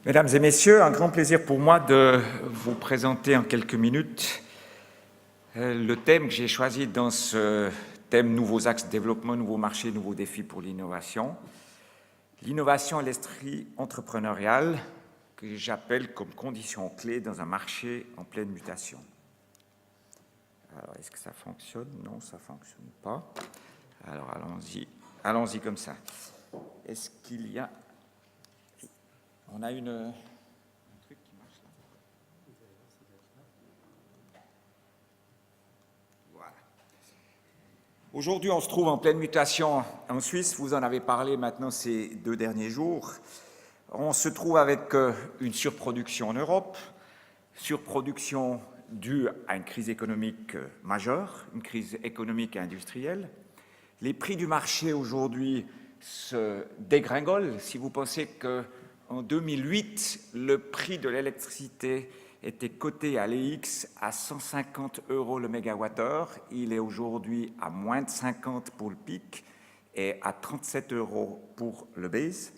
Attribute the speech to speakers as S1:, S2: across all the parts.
S1: Mesdames et messieurs, un grand plaisir pour moi de vous présenter en quelques minutes le thème que j'ai choisi dans ce thème Nouveaux axes de développement, nouveaux marchés, nouveaux défis pour l'innovation. L'innovation et l'esprit entrepreneurial que j'appelle comme condition clé dans un marché en pleine mutation. Alors, est-ce que ça fonctionne? Non, ça ne fonctionne pas. Alors, allons-y comme ça. Est-ce qu'il y a... On a un truc qui marche là. Voilà. Aujourd'hui, on se trouve en pleine mutation en Suisse. Vous en avez parlé maintenant ces 2 derniers jours. On se trouve avec une surproduction en Europe, surproduction due à une crise économique majeure, une crise économique et industrielle. Les prix du marché aujourd'hui se dégringolent. Si vous pensez qu'en 2008, le prix de l'électricité était coté à l'EX à 150 € le mégawattheure, il est aujourd'hui à moins de 50 pour le pic et à 37 € pour le base.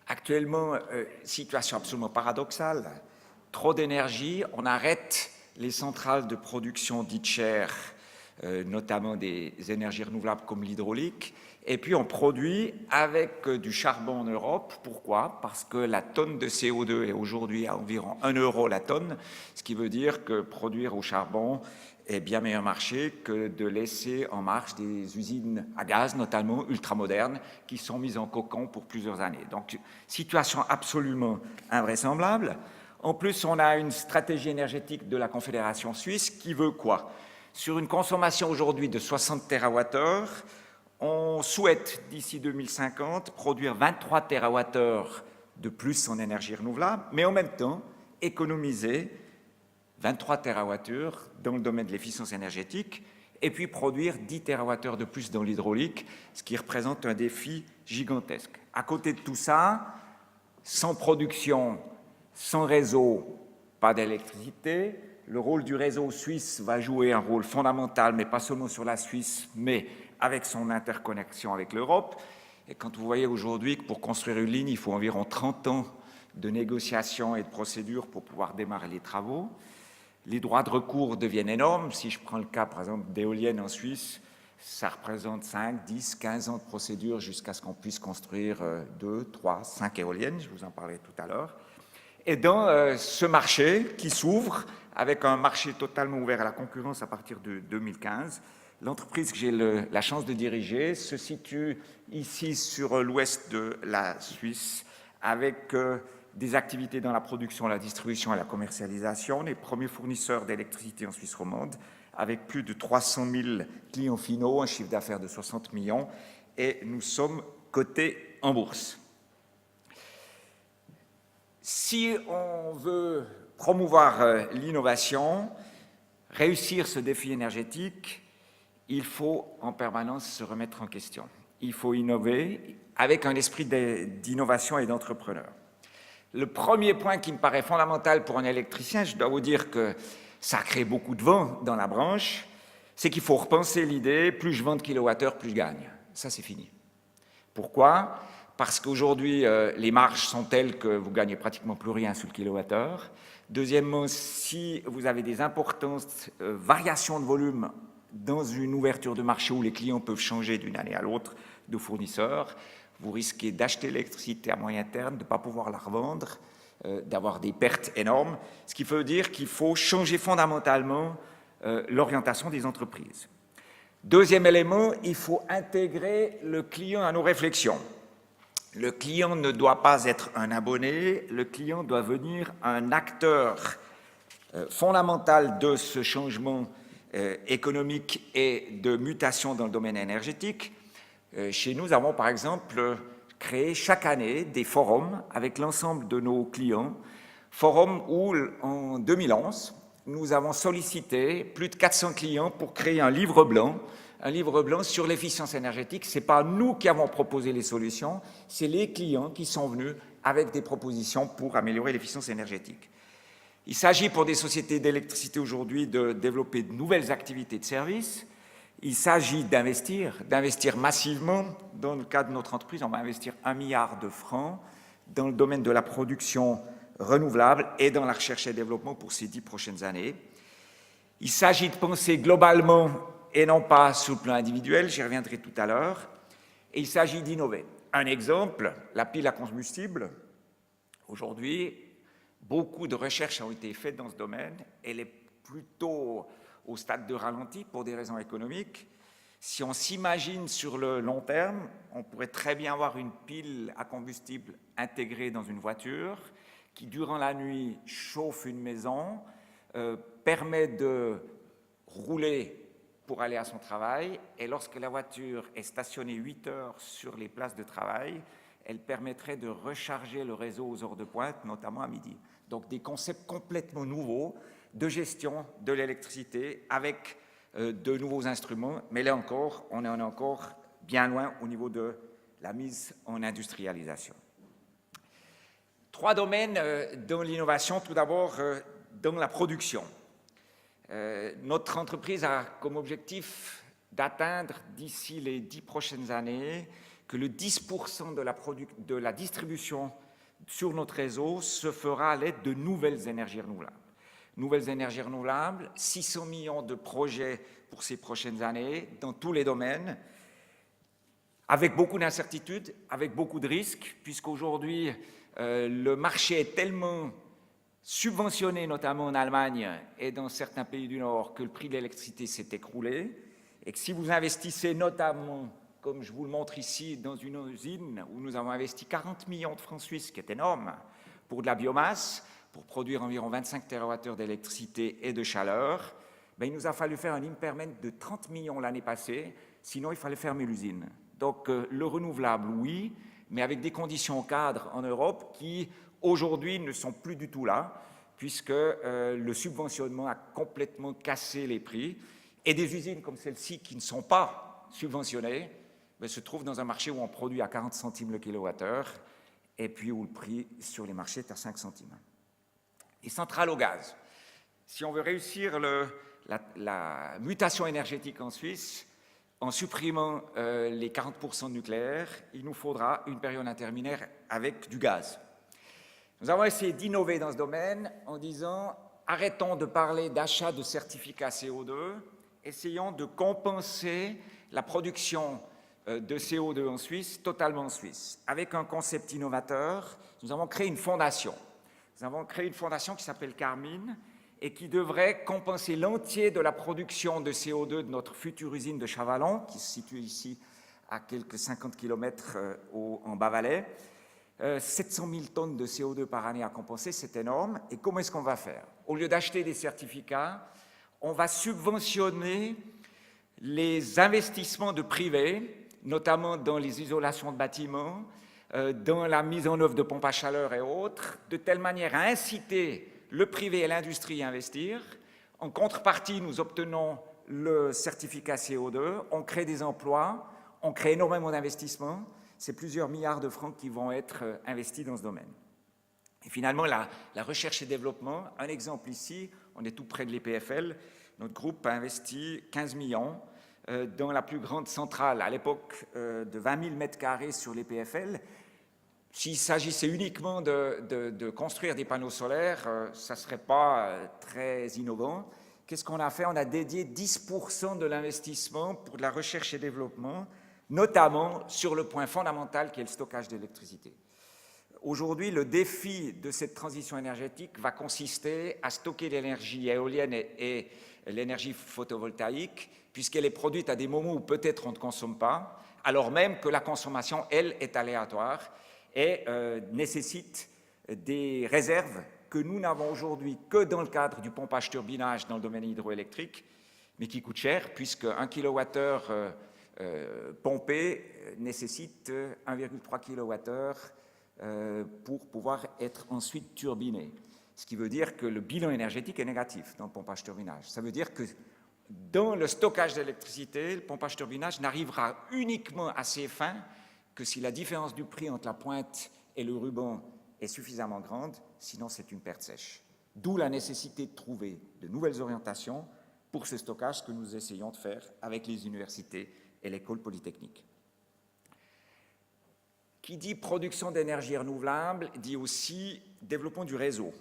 S1: Actuellement, situation absolument paradoxale, trop d'énergie, on arrête les centrales de production dites chères, notamment des énergies renouvelables comme l'hydraulique, et puis on produit avec du charbon en Europe. Pourquoi? Parce que la tonne de CO2 est aujourd'hui à environ 1 € la tonne, ce qui veut dire que produire au charbon est bien meilleur marché que de laisser en marche des usines à gaz, notamment ultramodernes, qui sont mises en cocon pour plusieurs années. Donc, situation absolument invraisemblable. En plus, on a une stratégie énergétique de la Confédération suisse qui veut quoi? Sur une consommation aujourd'hui de 60 TWh, on souhaite, d'ici 2050, produire 23 TWh de plus en énergie renouvelable, mais en même temps, économiser 23 TWh dans le domaine de l'efficience énergétique et puis produire 10 TWh de plus dans l'hydraulique, ce qui représente un défi gigantesque. À côté de tout ça, sans production, sans réseau, pas d'électricité. Le rôle du réseau suisse va jouer un rôle fondamental, mais pas seulement sur la Suisse, mais avec son interconnexion avec l'Europe. Et quand vous voyez aujourd'hui que pour construire une ligne, il faut environ 30 ans de négociations et de procédures pour pouvoir démarrer les travaux, les droits de recours deviennent énormes. Si je prends le cas, par exemple, d'éoliennes en Suisse, ça représente 5, 10, 15 ans de procédure jusqu'à ce qu'on puisse construire 2, 3, 5 éoliennes, je vous en parlais tout à l'heure. Et dans ce marché qui s'ouvre, avec un marché totalement ouvert à la concurrence à partir de 2015, l'entreprise que j'ai la chance de diriger se situe ici sur l'ouest de la Suisse, avec des activités dans la production, la distribution et la commercialisation, les premiers fournisseurs d'électricité en Suisse romande, avec plus de 300 000 clients finaux, un chiffre d'affaires de 60 millions, et nous sommes cotés en bourse. Si on veut promouvoir l'innovation, réussir ce défi énergétique, il faut en permanence se remettre en question. Il faut innover avec un esprit d'innovation et d'entrepreneur. Le premier point qui me paraît fondamental pour un électricien, je dois vous dire que ça crée beaucoup de vent dans la branche, c'est qu'il faut repenser l'idée, plus je vends de kilowattheures, plus je gagne. Ça, c'est fini. Pourquoi? Parce qu'aujourd'hui, les marges sont telles que vous gagnez pratiquement plus rien sur le kilowattheure. Deuxièmement, si vous avez des importantes variations de volume dans une ouverture de marché où les clients peuvent changer d'une année à l'autre de fournisseur, vous risquez d'acheter l'électricité à moyen terme, de ne pas pouvoir la revendre, d'avoir des pertes énormes, ce qui veut dire qu'il faut changer fondamentalement l'orientation des entreprises. Deuxième élément, il faut intégrer le client à nos réflexions. Le client ne doit pas être un abonné, le client doit devenir un acteur fondamental de ce changement économique et de mutation dans le domaine énergétique. Chez nous avons par exemple créé chaque année des forums avec l'ensemble de nos clients, forums où en 2011, nous avons sollicité plus de 400 clients pour créer un livre blanc sur l'efficience énergétique. Ce n'est pas nous qui avons proposé les solutions, c'est les clients qui sont venus avec des propositions pour améliorer l'efficience énergétique. Il s'agit pour des sociétés d'électricité aujourd'hui de développer de nouvelles activités de services. Il s'agit d'investir massivement. Dans le cas de notre entreprise, on va investir 1 milliard de francs dans le domaine de la production renouvelable et dans la recherche et développement pour ces 10 prochaines années. Il s'agit de penser globalement et non pas sur le plan individuel, j'y reviendrai tout à l'heure, et il s'agit d'innover. Un exemple, la pile à combustible. Aujourd'hui, beaucoup de recherches ont été faites dans ce domaine. Elle est plutôt au stade de ralenti pour des raisons économiques. Si on s'imagine sur le long terme, on pourrait très bien avoir une pile à combustible intégrée dans une voiture qui, durant la nuit, chauffe une maison, permet de rouler pour aller à son travail, et lorsque la voiture est stationnée 8 heures sur les places de travail, elle permettrait de recharger le réseau aux heures de pointe, notamment à midi. Donc des concepts complètement nouveaux de gestion de l'électricité avec de nouveaux instruments, mais là encore, on en est encore bien loin au niveau de la mise en industrialisation. 3 domaines dans l'innovation, tout d'abord dans la production. Notre entreprise a comme objectif d'atteindre d'ici les 10 prochaines années que le 10% de la distribution sur notre réseau se fera à l'aide de nouvelles énergies renouvelables. Nouvelles énergies renouvelables, 600 millions de projets pour ces prochaines années dans tous les domaines, avec beaucoup d'incertitudes, avec beaucoup de risques, puisqu'aujourd'hui le marché est tellement subventionné, notamment en Allemagne et dans certains pays du Nord, que le prix de l'électricité s'est écroulé, et que si vous investissez notamment, comme je vous le montre ici, dans une usine où nous avons investi 40 millions de francs suisses, ce qui est énorme, pour de la biomasse, pour produire environ 25 TWh d'électricité et de chaleur, ben, il nous a fallu faire un impairment de 30 millions l'année passée, sinon il fallait fermer l'usine. Donc le renouvelable, oui, mais avec des conditions cadres en Europe qui, aujourd'hui, ne sont plus du tout là, puisque le subventionnement a complètement cassé les prix, et des usines comme celle-ci qui ne sont pas subventionnées ben, se trouvent dans un marché où on produit à 40 centimes le kilowattheure, et puis où le prix sur les marchés est à 5 centimes. Les centrales au gaz. Si on veut réussir la mutation énergétique en Suisse, en supprimant les 40% de nucléaire, il nous faudra une période intermédiaire avec du gaz. Nous avons essayé d'innover dans ce domaine en disant arrêtons de parler d'achat de certificats CO2, essayons de compenser la production de CO2 en Suisse, totalement en Suisse. Avec un concept innovateur, nous avons créé une fondation. Nous avons créé une fondation qui s'appelle Carmine et qui devrait compenser l'entier de la production de CO2 de notre future usine de Chavalon, qui se situe ici à quelques 50 km en Bas-Valais. 700 000 tonnes de CO2 par année à compenser, c'est énorme. Et comment est-ce qu'on va faire? Au lieu d'acheter des certificats, on va subventionner les investissements de privés, notamment dans les isolations de bâtiments, dans la mise en œuvre de pompes à chaleur et autres, de telle manière à inciter le privé et l'industrie à investir. En contrepartie, nous obtenons le certificat CO2, on crée des emplois, on crée énormément d'investissements. C'est plusieurs milliards de francs qui vont être investis dans ce domaine. Et finalement, la recherche et développement, un exemple ici, on est tout près de l'EPFL, notre groupe a investi 15 millions dans la plus grande centrale, à l'époque de 20 000 m² sur l'EPFL. S'il s'agissait uniquement de construire des panneaux solaires, ça ne serait pas très innovant. Qu'est-ce qu'on a fait? On a dédié 10% de l'investissement pour de la recherche et développement, notamment sur le point fondamental qui est le stockage d'électricité. Aujourd'hui, le défi de cette transition énergétique va consister à stocker l'énergie éolienne et l'énergie photovoltaïque, puisqu'elle est produite à des moments où peut-être on ne consomme pas, alors même que la consommation, elle, est aléatoire et nécessite des réserves que nous n'avons aujourd'hui que dans le cadre du pompage-turbinage dans le domaine hydroélectrique, mais qui coûte cher, puisque 1 kWh pompé nécessite 1,3 kWh pour pouvoir être ensuite turbiné. Ce qui veut dire que le bilan énergétique est négatif dans le pompage-turbinage. Ça veut dire que dans le stockage d'électricité, le pompage-turbinage n'arrivera uniquement à ses fins que si la différence du prix entre la pointe et le ruban est suffisamment grande, sinon c'est une perte sèche. D'où la nécessité de trouver de nouvelles orientations pour ce stockage que nous essayons de faire avec les universités et l'école polytechnique. Qui dit production d'énergie renouvelable dit aussi développement du réseau.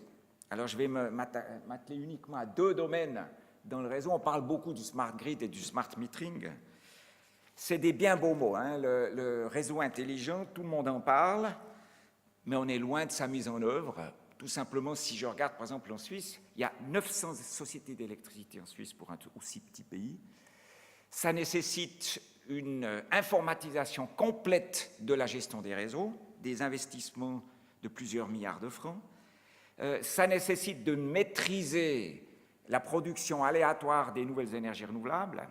S1: Alors je vais m'atteler uniquement à 2 domaines dans le réseau. On parle beaucoup du smart grid et du smart metering. C'est des bien beaux mots, hein. Le réseau intelligent, tout le monde en parle, mais on est loin de sa mise en œuvre. Tout simplement, si je regarde par exemple en Suisse, il y a 900 sociétés d'électricité en Suisse pour un aussi petit pays. Ça nécessite une informatisation complète de la gestion des réseaux, des investissements de plusieurs milliards de francs. Ça nécessite de maîtriser la production aléatoire des nouvelles énergies renouvelables,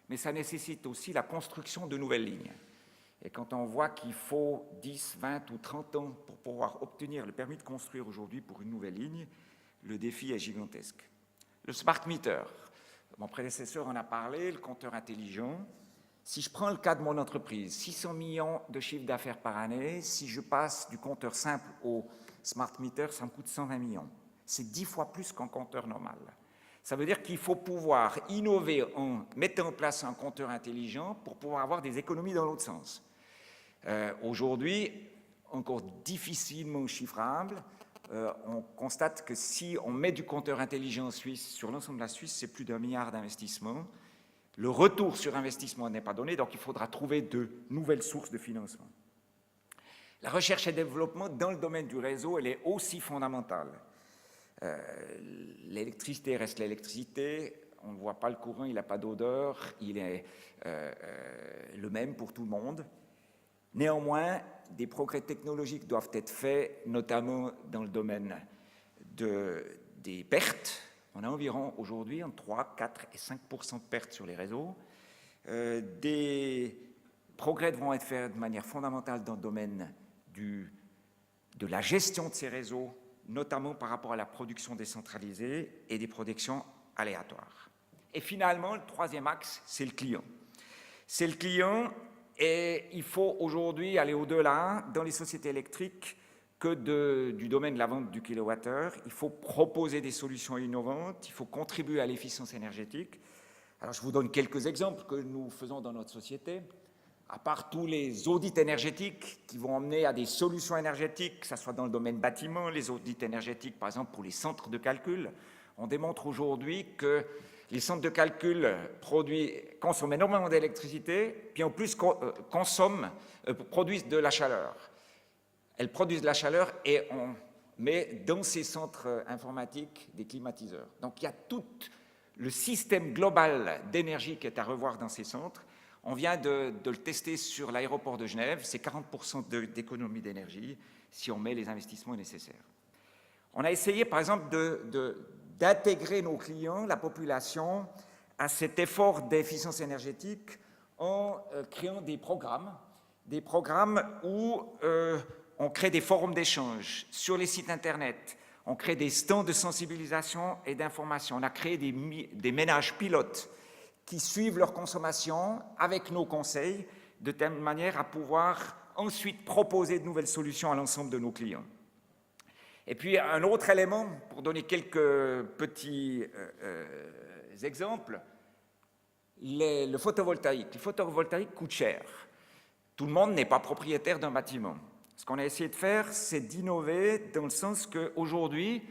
S1: mais ça nécessite aussi la construction de nouvelles lignes. Et quand on voit qu'il faut 10, 20 ou 30 ans pour pouvoir obtenir le permis de construire aujourd'hui pour une nouvelle ligne, le défi est gigantesque. Le smart meter, mon prédécesseur en a parlé, le compteur intelligent. Si je prends le cas de mon entreprise, 600 millions de chiffre d'affaires par année, si je passe du compteur simple au smart meter, ça me coûte 120 millions. C'est 10 fois plus qu'un compteur normal. Ça veut dire qu'il faut pouvoir innover en mettant en place un compteur intelligent pour pouvoir avoir des économies dans l'autre sens. Aujourd'hui, encore difficilement chiffrable, on constate que si on met du compteur intelligent en Suisse, sur l'ensemble de la Suisse, c'est plus d'1 milliard d'investissements. Le retour sur investissement n'est pas donné, donc il faudra trouver de nouvelles sources de financement. La recherche et développement dans le domaine du réseau, elle est aussi fondamentale. L'électricité reste l'électricité, on ne voit pas le courant, il n'a pas d'odeur, il est le même pour tout le monde. Néanmoins, des progrès technologiques doivent être faits, notamment dans le domaine des pertes. On a environ aujourd'hui entre 3, 4 et 5% de pertes sur les réseaux. Des progrès devront être faits de manière fondamentale dans le domaine de la gestion de ces réseaux, notamment par rapport à la production décentralisée et des productions aléatoires. Et finalement, le troisième axe, c'est le client. C'est le client, et il faut aujourd'hui aller au-delà dans les sociétés électriques que du domaine de la vente du kilowattheure. Il faut proposer des solutions innovantes, il faut contribuer à l'efficience énergétique. Alors je vous donne quelques exemples que nous faisons dans notre société. À part tous les audits énergétiques qui vont emmener à des solutions énergétiques, que ce soit dans le domaine bâtiment, les audits énergétiques par exemple pour les centres de calcul, on démontre aujourd'hui que les centres de calcul consomment énormément d'électricité, puis en plus produisent de la chaleur. Elles produisent de la chaleur et on met dans ces centres informatiques des climatiseurs. Donc il y a tout le système global d'énergie qui est à revoir dans ces centres. On vient de le tester sur l'aéroport de Genève, c'est 40% d'économie d'énergie si on met les investissements nécessaires. On a essayé par exemple d'intégrer nos clients, la population, à cet effort d'efficience énergétique en créant des programmes où on crée des forums d'échange sur les sites internet, on crée des stands de sensibilisation et d'information, on a créé des ménages pilotes qui suivent leur consommation avec nos conseils de telle manière à pouvoir ensuite proposer de nouvelles solutions à l'ensemble de nos clients. Et puis un autre élément, pour donner quelques petits exemples, le photovoltaïque. Le photovoltaïque coûte cher. Tout le monde n'est pas propriétaire d'un bâtiment. Ce qu'on a essayé de faire, c'est d'innover dans le sens qu'aujourd'hui,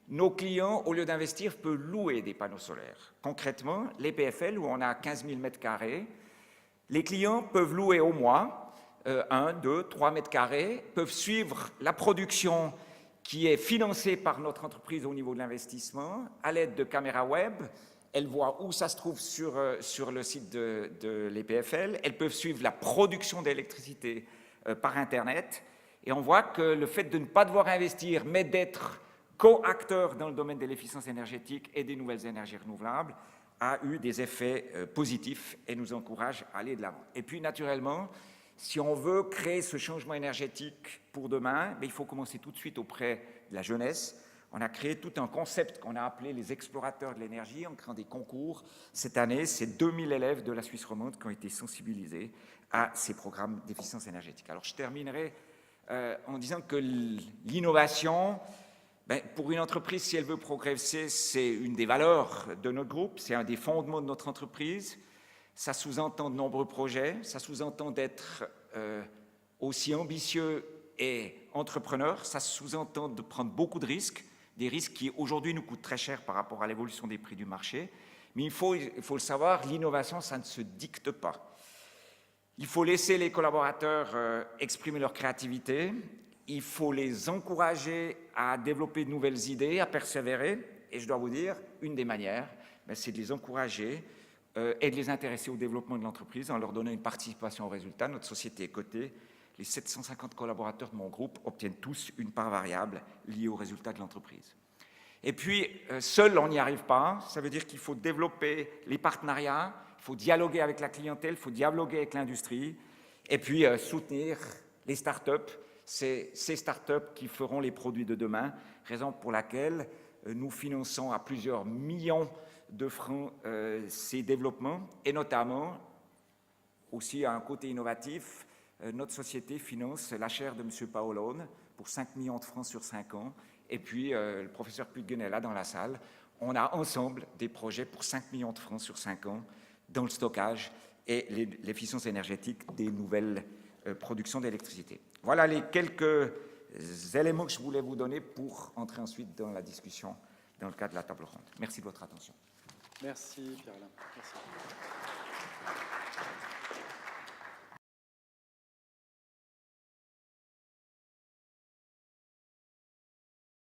S1: nos clients, au lieu d'investir, peuvent louer des panneaux solaires. Concrètement, les PFL, où on a 15 000 mètres carrés, les clients peuvent louer au mois 1, 2, 3 mètres carrés, peuvent suivre la production qui est financée par notre entreprise au niveau de l'investissement à l'aide de caméras web. Elles voient où ça se trouve sur le site de l'EPFL. Elles peuvent suivre la production d'électricité par Internet. Et on voit que le fait de ne pas devoir investir, mais d'être co-acteur dans le domaine de l'efficience énergétique et des nouvelles énergies renouvelables, a eu des effets positifs et nous encourage à aller de l'avant. Et puis, naturellement, si on veut créer ce changement énergétique pour demain, il faut commencer tout de suite auprès de la jeunesse. On a créé tout un concept qu'on a appelé les explorateurs de l'énergie en créant des concours. Cette année, c'est 2000 élèves de la Suisse romande qui ont été sensibilisés à ces programmes d'efficience énergétique. Alors, je terminerai en disant que l'innovation, pour une entreprise, si elle veut progresser, c'est une des valeurs de notre groupe, c'est un des fondements de notre entreprise. Ça sous-entend de nombreux projets, ça sous-entend d'être aussi ambitieux et entrepreneur. Ça sous-entend de prendre beaucoup de risques, des risques qui aujourd'hui nous coûtent très cher par rapport à l'évolution des prix du marché. Mais il faut le savoir, l'innovation, ça ne se dicte pas. Il faut laisser les collaborateurs exprimer leur créativité, il faut les encourager à développer de nouvelles idées, à persévérer, et je dois vous dire, une des manières, c'est de les encourager et de les intéresser au développement de l'entreprise en leur donnant une participation au résultat. Notre société est cotée, les 750 collaborateurs de mon groupe obtiennent tous une part variable liée au résultat de l'entreprise. Et puis, seul, on n'y arrive pas, ça veut dire qu'il faut développer les partenariats, il faut dialoguer avec la clientèle, il faut dialoguer avec l'industrie, et puis soutenir les startups, c'est ces startups qui feront les produits de demain, raison pour laquelle nous finançons à plusieurs millions de francs ces développements, et notamment, aussi à un côté innovatif, notre société finance la chaire de M. Paolone pour 5 millions de francs sur 5 ans, et puis le professeur Puggen est là dans la salle. On a ensemble des projets pour 5 millions de francs sur 5 ans dans le stockage et l'efficience énergétique des nouvelles productions d'électricité. Voilà les quelques éléments que je voulais vous donner pour entrer ensuite dans la discussion dans le cadre de la table ronde. Merci de votre attention.
S2: Merci Pierre-Alain. Merci.